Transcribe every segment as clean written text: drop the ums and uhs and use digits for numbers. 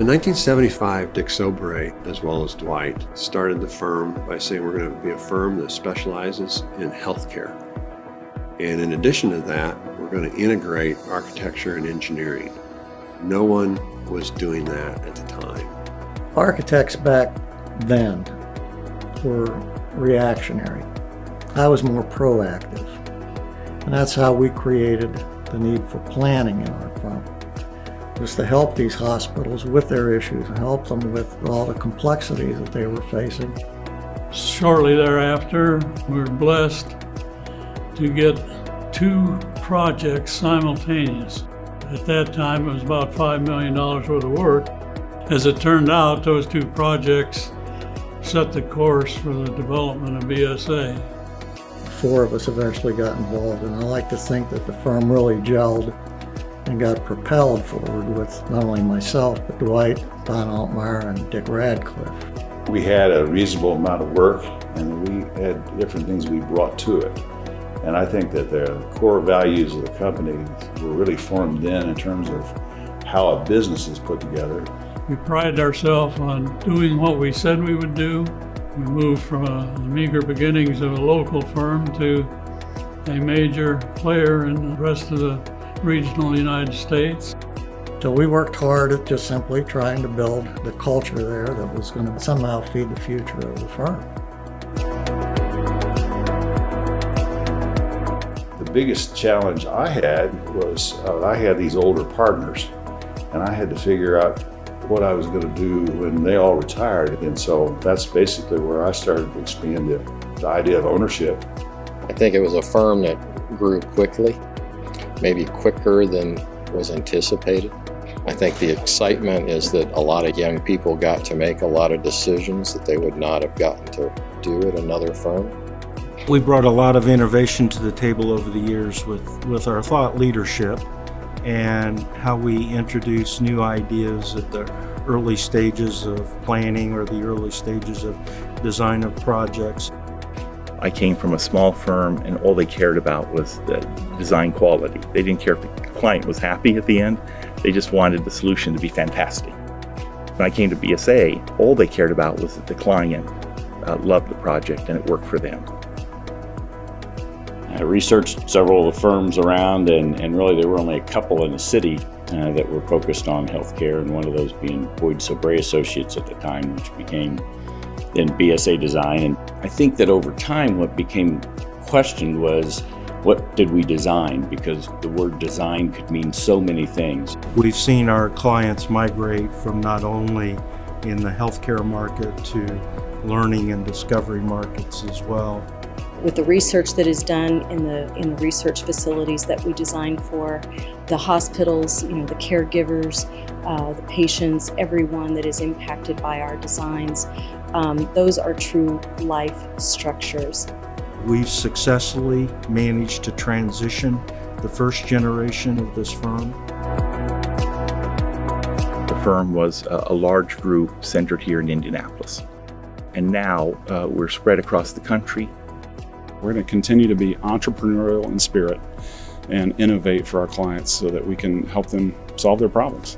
In 1975, Dick Sobray, as well as Dwight, started the firm by saying we're going to be a firm that specializes in healthcare. And in addition to that, we're going to integrate architecture and engineering. No one was doing that at the time. Architects back then were reactionary. I was more proactive. And that's how we created the need for planning in our firm. Just to help these hospitals with their issues and help them with all the complexities that they were facing. Shortly thereafter, we were blessed to get 2 projects simultaneous. At that time, it was about $5 million worth of work. As it turned out, those 2 projects set the course for the development of BSA. 4 of us eventually got involved, and I like to think that the firm really gelled and got propelled forward with not only myself, but Dwight, Don Altmeyer, and Dick Radcliffe. We had a reasonable amount of work, and we had different things we brought to it. And I think that the core values of the company were really formed then in terms of how a business is put together. We prided ourselves on doing what we said we would do. We moved from the meager beginnings of a local firm to a major player in the rest of the regional United States. So we worked hard at just simply trying to build the culture there that was going to somehow feed the future of the firm. The biggest challenge I had was I had these older partners, and I had to figure out what I was going to do when they all retired. And so that's basically where I started to expand the idea of ownership. I think it was a firm that grew quickly, maybe quicker than was anticipated. I think the excitement is that a lot of young people got to make a lot of decisions that they would not have gotten to do at another firm. We brought a lot of innovation to the table over the years with our thought leadership and how we introduce new ideas at the early stages of planning or the early stages of design of projects. I came from a small firm, and all they cared about was the design quality. They didn't care if the client was happy at the end. They just wanted the solution to be fantastic. When I came to BSA, all they cared about was that the client loved the project and it worked for them. I researched several of the firms around, and really there were only a couple in the city that were focused on healthcare, and one of those being Boyd Sobray Associates at the time, which became then BSA Design. And I think that over time what became questioned was, what did we design? Because the word design could mean so many things. We've seen our clients migrate from not only in the healthcare market to learning and discovery markets as well. With the research that is done in the research facilities that we design for, the hospitals, the caregivers, the patients, everyone that is impacted by our designs, those are true life structures. We've successfully managed to transition the first generation of this firm. The firm was a large group centered here in Indianapolis. And now we're spread across the country. We're going to continue to be entrepreneurial in spirit and innovate for our clients so that we can help them solve their problems.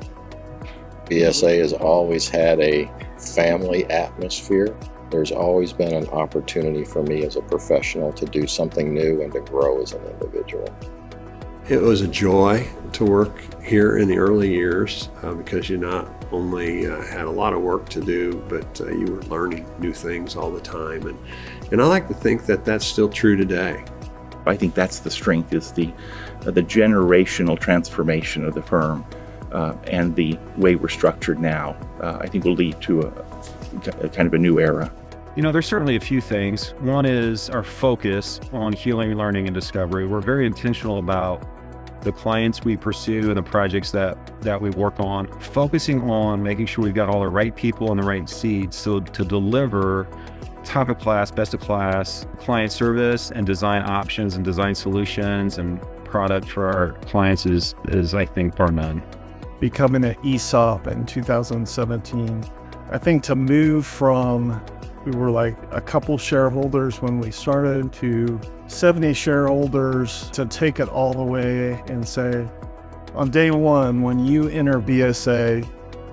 BSA has always had a family atmosphere. There's always been an opportunity for me as a professional to do something new and to grow as an individual. It was a joy to work here in the early years because you not only had a lot of work to do, but you were learning new things all the time. And I like to think that that's still true today. I think that's the strength, is the generational transformation of the firm and the way we're structured now. I think will lead to a kind of a new era. There's certainly a few things. One is our focus on healing, learning, and discovery. We're very intentional about the clients we pursue and the projects that we work on, focusing on making sure we've got all the right people in the right seats so to deliver top of class, best of class client service and design options and design solutions and product for our clients is I think bar none. Becoming an ESOP in 2017, I think to move from, we were like a couple shareholders when we started, to 70 shareholders, to take it all the way and say, on day one, when you enter BSA,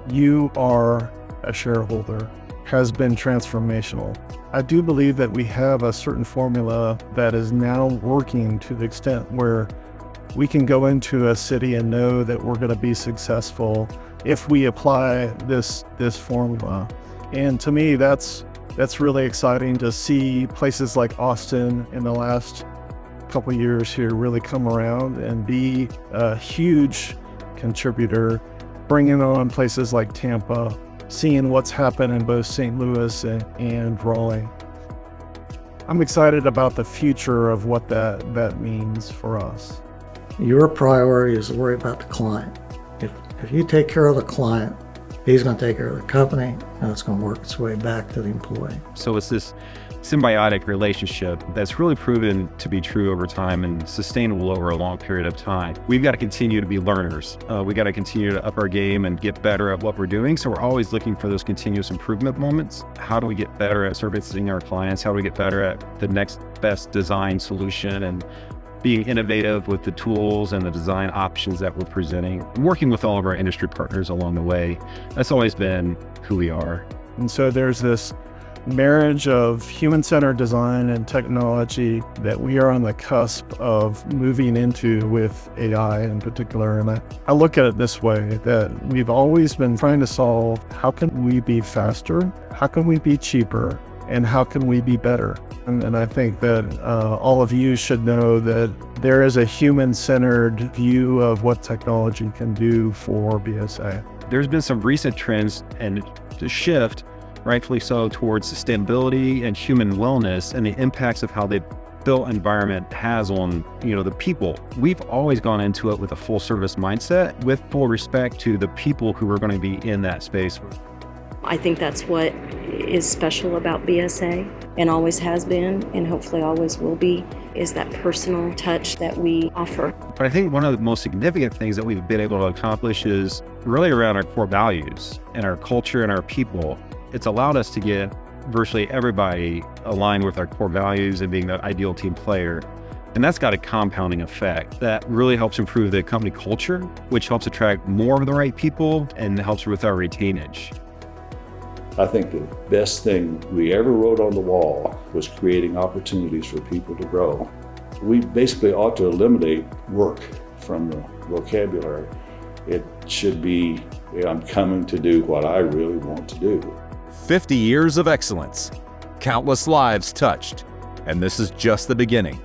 you are a shareholder has been transformational. I do believe that we have a certain formula that is now working to the extent where we can go into a city and know that we're going to be successful if we apply this formula. And to me, that's really exciting to see places like Austin in the last couple of years here really come around and be a huge contributor, bringing on places like Tampa, seeing what's happened in both St. Louis and Raleigh. I'm excited about the future of what that means for us. Your priority is to worry about the client. If you take care of the client, he's going to take care of the company, and it's going to work its way back to the employee. So it's this symbiotic relationship that's really proven to be true over time and sustainable over a long period of time. We've got to continue to be learners. We got to continue to up our game and get better at what we're doing. So we're always looking for those continuous improvement moments. How do we get better at servicing our clients? How do we get better at the next best design solution and being innovative with the tools and the design options that we're presenting, and working with all of our industry partners along the way. That's always been who we are. And so there's this marriage of human-centered design and technology that we are on the cusp of moving into with AI in particular. And I look at it this way, that we've always been trying to solve, how can we be faster? How can we be cheaper? And how can we be better? And I think that all of you should know that there is a human-centered view of what technology can do for BSA. There's been some recent trends and the shift, rightfully so, towards sustainability and human wellness and the impacts of how the built environment has on, the people. We've always gone into it with a full service mindset with full respect to the people who are going to be in that space. I think that's what is special about BSA and always has been and hopefully always will be, is that personal touch that we offer. But I think one of the most significant things that we've been able to accomplish is really around our core values and our culture and our people. It's allowed us to get virtually everybody aligned with our core values and being that ideal team player. And that's got a compounding effect that really helps improve the company culture, which helps attract more of the right people and helps with our retainage. I think the best thing we ever wrote on the wall was creating opportunities for people to grow. We basically ought to eliminate work from the vocabulary. It should be, I'm coming to do what I really want to do. 50 years of excellence, countless lives touched, and this is just the beginning.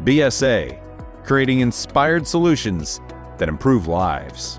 BSA, creating inspired solutions that improve lives.